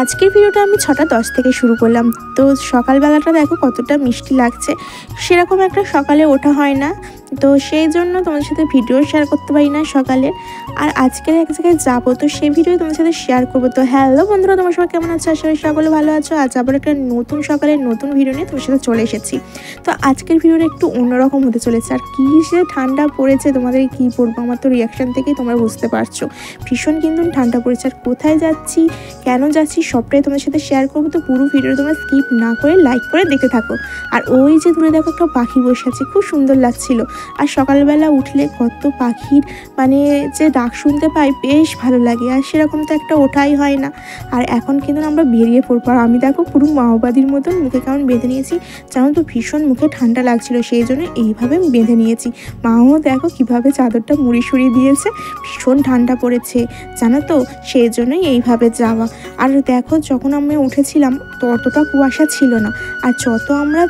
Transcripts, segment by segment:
আজকের ভিডিওটা আমি 6টা 10 থেকে শুরু করলাম। তো সকালবেলাটা দেখো কতটা মিষ্টি লাগছে। সেরকম একটা সকালে ওঠা হয় না, তো সেই জন্য তোমাদের সাথে ভিডিও শেয়ার করতে পারি না সকালে। আর আজকের এক জায়গায় যাবো, তো সেই ভিডিও তোমাদের সাথে শেয়ার করবো। তো হ্যালো বন্ধুরা, তোমার সবাই কেমন আছো? আশা করি সকলে ভালো আছো। আজ আবার একটা নতুন সকালের নতুন ভিডিও নিয়ে তোমার সাথে চলে এসেছি। তো আজকের ভিডিওটা একটু অন্যরকম হতে চলেছে। আর কী সে ঠান্ডা পড়েছে, তোমাদের কী পড়বো আমার তো রিয়াকশান থেকেই তোমরা বুঝতে পারছো। ভীষণ কিন্তু ঠান্ডা পড়েছে। আর কোথায় যাচ্ছি, কেন যাচ্ছি, সবটাই তোমার সাথে শেয়ার করবো। তো পুরো ভিডিও তোমরা স্কিপ না করে লাইক করে দেখতে থাকো। আর ওই যে দূরে দেখো একটা পাখি বসে আছে, খুব সুন্দর লাগছিল। আর সকালবেলা উঠলে কত পাখির যে ডাক শুনতে পাই, বেশ ভালো লাগে। আর সেরকম তো একটা ওঠাই হয় না। আর এখন কিন্তু আমরা বেরিয়ে পড়বো। আর আমি দেখো পুরো মাওবাদীর মতন মুখে কেমন বেঁধে নিয়েছি, জানো তো ভীষণ মুখে ঠান্ডা লাগছিল, সেই জন্য এইভাবে বেঁধে নিয়েছি। মাও দেখো কিভাবে চাদরটা মুড়ি সরিয়ে দিয়েছে, ভীষণ ঠান্ডা পড়েছে জানো তো, সেই জন্যই এইভাবে যাওয়া। আর দেখো যখন আমরা উঠেছিলাম ততটা কুয়াশা ছিল না, আর যত আমরা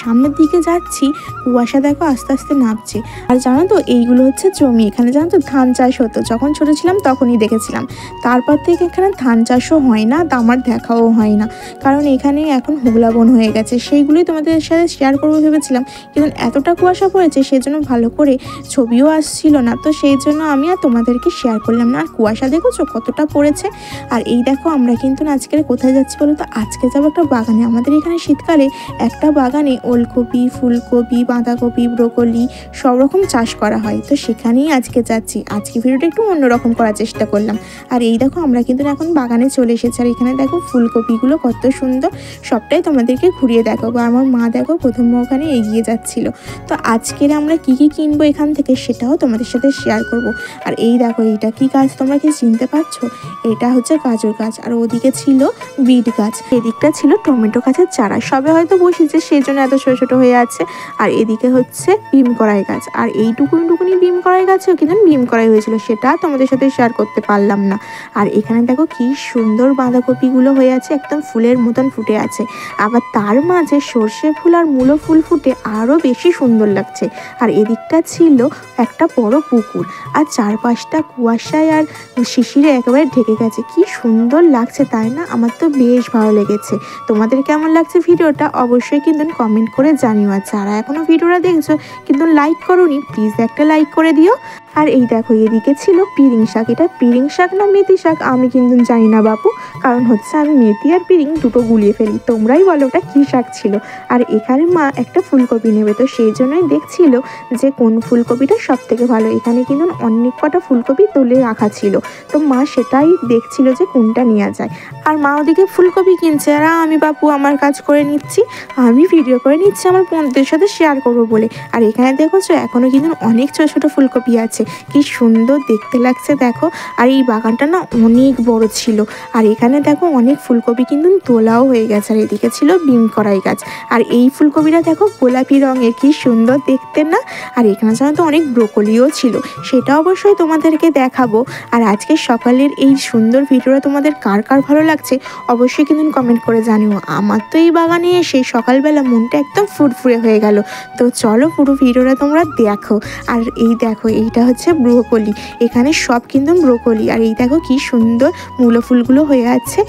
সামনের দিকে যাচ্ছি কুয়াশা দেখো আস্তে আস্তে নামছে। আর জানো তো এইগুলো হচ্ছে জমি, এখানে জানো তো ধান চাষ হতো, যখন ছোটো ছিলাম তখনই দেখেছিলাম। তারপর থেকে এখানে ধান চাষও হয় না, তা আমার দেখাও হয় না, কারণ এখানে এখন হুগলা বন হয়ে গেছে। সেইগুলোই তোমাদের সাথে শেয়ার করবো ভেবেছিলাম, কিন্তু এতটা কুয়াশা পড়েছে সেই জন্য ভালো করে ছবিও আসছিল না, তো সেই জন্য আমি আর তোমাদেরকে শেয়ার করলাম না। আর কুয়াশা দেখেছো কতটা পড়েছে। আর এই দেখো আমরা কিন্তু আজকের কোথায় যাচ্ছি বলো তো, আজকে যাবো একটা বাগানে। আমাদের এখানে শীতকালে একটা বাগানে ওলকপি, ফুলকপি, বাঁধাকপি, ব্রোকলি সব রকম চাষ করা হয়, তো সেখানেই আজকে যাচ্ছি। আজকে ভিডিওটা একটু অন্যরকম করার চেষ্টা করলাম। আর এই দেখো আমরা কিন্তু এখন বাগানে চলে এসেছি। আর এখানে দেখো ফুলকপিগুলো কত সুন্দর, সবটাই তোমাদেরকে ঘুরিয়ে দেখাবো। আমার মা দেখো প্রথম ওখানে এগিয়ে যাচ্ছিল। তো আজকের আমরা কি কি কিনবো এখান থেকে সেটাও তোমাদের সাথে শেয়ার করব। আর এই দেখো এইটা কি গাছ, তোমরা কি চিনতে পারছো? এটা হচ্ছে গাজর গাছ। আর ওদিকে ছিল বিট গাছ, এদিকটা ছিল টমেটো গাছের চারা, সবে হয়তো বসেছে সেই জন্য এত ছোটো ছোটো হয়ে আছে। আর এদিকে হচ্ছে বিম কড়াই গাছ। আর এইটুকুনি বিম কড়াই গাছেও কিন্তু বিম কড়াই হয়েছিল, সেটা তোমাদের সাথে শেয়ার করতে পারলাম না। আর এখানে দেখো কি সুন্দর বাঁধাকপিগুলো হয়ে আছে, একদম ফুলের মতন ফুটে আছে। আবার তার মাঝে সর্ষে ফুল আর মূলো ফুল ফুটে আরও বেশি সুন্দর লাগছে। আর এদিকটা ছিল একটা বড় পুকুর, আর চারপাশটা কুয়াশায় আর শিশিরে একেবারে ঢেকে গেছে। কি সুন্দর লাগছে তাই না? আমার তো বেশ ভালো লেগেছে। তোমাদের কেমন লাগছে ভিডিওটা অবশ্যই কিন্তু কমেন্ট করে জানিও। আর যারা এখনও ভিডিওটা দেখছো কিন্তু লাইক করোনি, প্লিজ একটা লাইক করে দিও। আর এই দেখো এদিকে ছিল পিরিং শাক। এটা পিরিং শাক না মেথি শাক আমি কিন্তু জানি না বাপু, কারণ হচ্ছে আমি মেথি আর পিরিং দুটো গুলিয়ে ফেলি, তোমরাই বলো ওটা কী শাক ছিল। আর এখানে মা একটা ফুলকপি নেবে, তো সেই জন্যই দেখছিল যে কোন ফুলকপিটা সব থেকে ভালো। এখানে কিন্তু অনেক কটা ফুলকপি তুলে রাখা ছিল, তো মা সেটাই দেখছিল যে কোনটা নেওয়া যায়। আর মা ওদিকে ফুলকপি কিনছে, আর আমি বাপু আমার কাজ করে নিচ্ছি, আমি ভিডিও করে নিচ্ছি আমার বন্ধুদের সাথে শেয়ার করবো বলে। আর এখানে দেখোছো এখনও কিন্তু অনেক ছোটো ছোটো ফুলকপি আছে, কি সুন্দর দেখতে লাগছে দেখো। আর এই বাগানটা না অনেক বড় ছিল। আর এখানে দেখো অনেক ফুলকপি কিন্তু তোলাও হয়ে গেছে। আর এদিকে ছিল বিম কড়াই গাছ। আর এই ফুলকপিটা দেখো গোলাপি রঙের, কি সুন্দর দেখতে না। আর এখানে জানো তো অনেক ব্রোকলিও ছিল, সেটা অবশ্যই তোমাদেরকে দেখাবো। আর আজকে সকালের এই সুন্দর ভিডিওটা তোমাদের কার কার ভালো লাগছে অবশ্যই কিন্তু কমেন্ট করে জানিও। আমার তো এই বাগানে এসে সকালবেলা মনটা একদম ফুরফুরে হয়ে গেল। তো চলো পুরো ভিডিওটা তোমরা দেখো। আর এই দেখো এইটা হচ্ছে ব্রোকলি, এখানে সব কিন্তু ব্রোকলি। আর এই দেখো কি সুন্দর মূলো ফুলগুলো হয়ে আছে,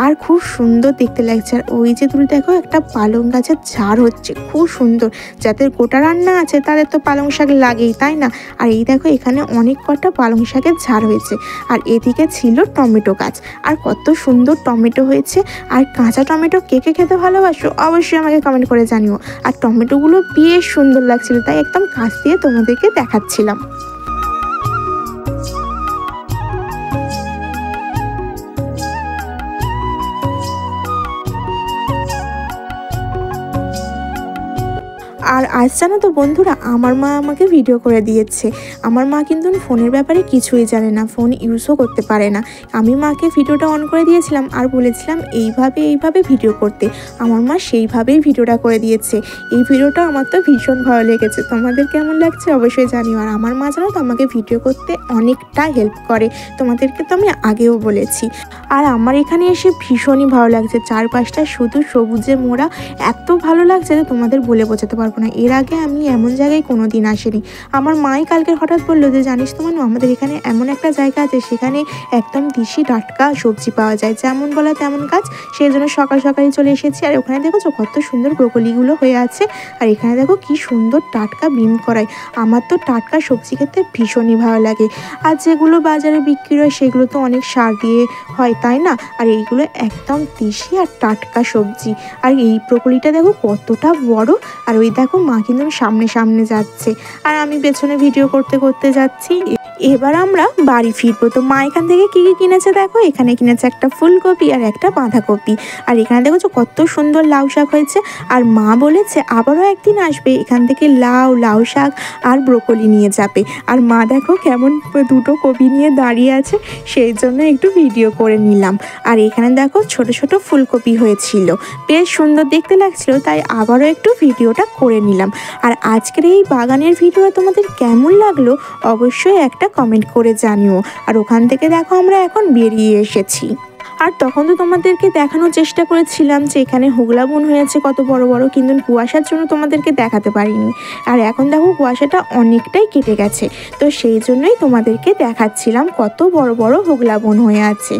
আর খুব সুন্দর দেখতে লাগছে। আর ওই যে দূরে দেখো একটা পালং গাছের ঝাড় হচ্ছে, খুব সুন্দর। যাদের গোটা রান্না আছে তাদের তো পালং শাক লাগেই, তাই না? আর এই দেখো এখানে অনেক কটা পালং শাকের ঝাড় হয়েছে। আর এদিকে ছিল টমেটো গাছ, আর কত সুন্দর টমেটো হয়েছে। আর কাঁচা টমেটো কে কে খেতে ভালোবাসো অবশ্যই আমাকে কমেন্ট করে জানিও। আর টমেটোগুলো বেশ সুন্দর লাগছিল, তাই একদম কাছ দিয়ে তোমাদেরকে দেখাচ্ছিলাম। আর আজ জানো তো বন্ধুরা, আমার মা আমাকে ভিডিও করে দিয়েছে। আমার মা কিন্তু ফোনের ব্যাপারে কিছুই জানে না, ফোন ইউজও করতে পারে না। আমি মাকে ভিডিওটা অন করে দিয়েছিলাম আর বলেছিলাম এইভাবে ভিডিও করতে। আমার মা সেইভাবেই ভিডিওটা করে দিয়েছে। এই ভিডিওটা আমার তো ভীষণ ভালো লেগেছে, তোমাদের কেমন লাগছে অবশ্যই জানিও। আর আমার মা জানো তো আমাকে ভিডিও করতে অনেকটা হেল্প করে, তোমাদেরকে তো আমি আগেও বলেছি। আর আমার এখানে এসে ভীষণই ভালো লাগছে, চারপাশটা শুধু সবুজে মোড়া, এত ভালো লাগছে যে তোমাদের বলে বোঝাতে পারবো না। না, এর আগে আমি এমন জায়গায় কোনো দিন আসিনি। আমার মাই কালকে হঠাৎ বললো যে জানিস তো মানু, আমাদের এখানে এমন একটা জায়গা আছে, সেখানে একদম দেশি টাটকা সবজি পাওয়া যায়, যেমন বলা তেমন কাজ। সেই জন্য সকাল সকালই চলে এসেছি। আর ওখানে দেখো কত সুন্দর ব্রোকলিগুলো হয়ে আছে, আর এখানে দেখো কি সুন্দর টাটকা বিন করাই। আমার তো টাটকা সবজি খেতে ভীষণই ভালো লাগে। আর যেগুলো বাজারে বিক্রি হয় সেগুলো তো অনেক সার দিয়ে হয়, তাই না? আর এইগুলো একদম দেশি আর টাটকা সবজি। আর এই ব্রোকলিটা দেখো কতটা বড়। আর ওই দেখো মা কিন্তু সামনে সামনে যাচ্ছে, আর আমি পেছনে ভিডিও করতে করতে যাচ্ছি। এবার আমরা বাড়ি ফিরবো। তো মা এখান থেকে কী কী কিনেছে দেখো, এখানে কিনেছে একটা ফুলকপি আর একটা বাঁধাকপি। আর এখানে দেখো কত সুন্দর লাউ শাক হয়েছে। আর মা বলেছে আবারও একদিন আসবে, এখান থেকে লাউ শাক আর ব্রোকলি নিয়ে যাবে। আর মা দেখো কেমন দুটো কপি নিয়ে দাঁড়িয়ে আছে, সেই জন্য একটু ভিডিও করে নিলাম। আর এখানে দেখো ছোট ছোট ফুলকপি হয়েছিল, বেশ সুন্দর দেখতে লাগছিল, তাই আবারও একটু ভিডিওটা করে নিলাম। আর আজকের এই বাগানের ভিডিওটা তোমাদের কেমন লাগলো অবশ্যই একটা কমেন্ট করে জানিও। আর ওখান থেকে দেখো আমরা এখন বেরিয়ে এসেছি। আর তখন তো তোমাদেরকে দেখানোর চেষ্টা করেছিলাম যে এখানে হোগলা বন হয়েছে কত বড় বড়, কিন্তু কুয়াশার জন্য তোমাদেরকে দেখাতে পারিনি। আর এখন দেখো কুয়াশাটা অনেকটাই কেটে গেছে, তো সেই জন্যই তোমাদেরকে দেখাচ্ছিলাম কত বড় বড় হোগলা বন হয়ে আছে।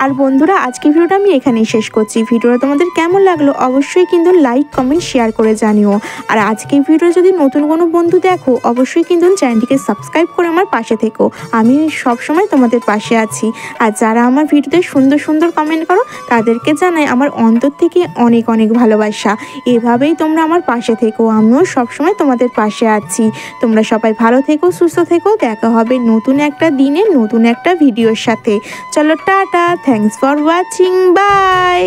আর বন্ধুরা, আজকে ভিডিওটা আমি এখানেই শেষ করছি। ভিডিওটা তোমাদের কেমন লাগলো অবশ্যই কিন্তু লাইক কমেন্ট শেয়ার করে জানিও। আর আজকে ভিডিও যদি নতুন কোনো বন্ধু দেখো অবশ্যই কিন্তু চ্যানেলটিকে সাবস্ক্রাইব করে আমার পাশে থেকো, আমি সবসময় তোমাদের পাশে আছি। আর যারা আমার ভিডিওতে সুন্দর সুন্দর কমেন্ট করো তাদেরকে জানাই আমার অন্তর থেকে অনেক অনেক ভালোবাসা। এভাবেই তোমরা আমার পাশে থেকো, আমিও সবসময় তোমাদের পাশে আছি। তোমরা সবাই ভালো থেকো, সুস্থ থেকো। দেখা হবে নতুন একটা দিনে নতুন একটা ভিডিওর সাথে। চলো টাটা, থ্যাংকস ফর ওয়াচিং, বাই।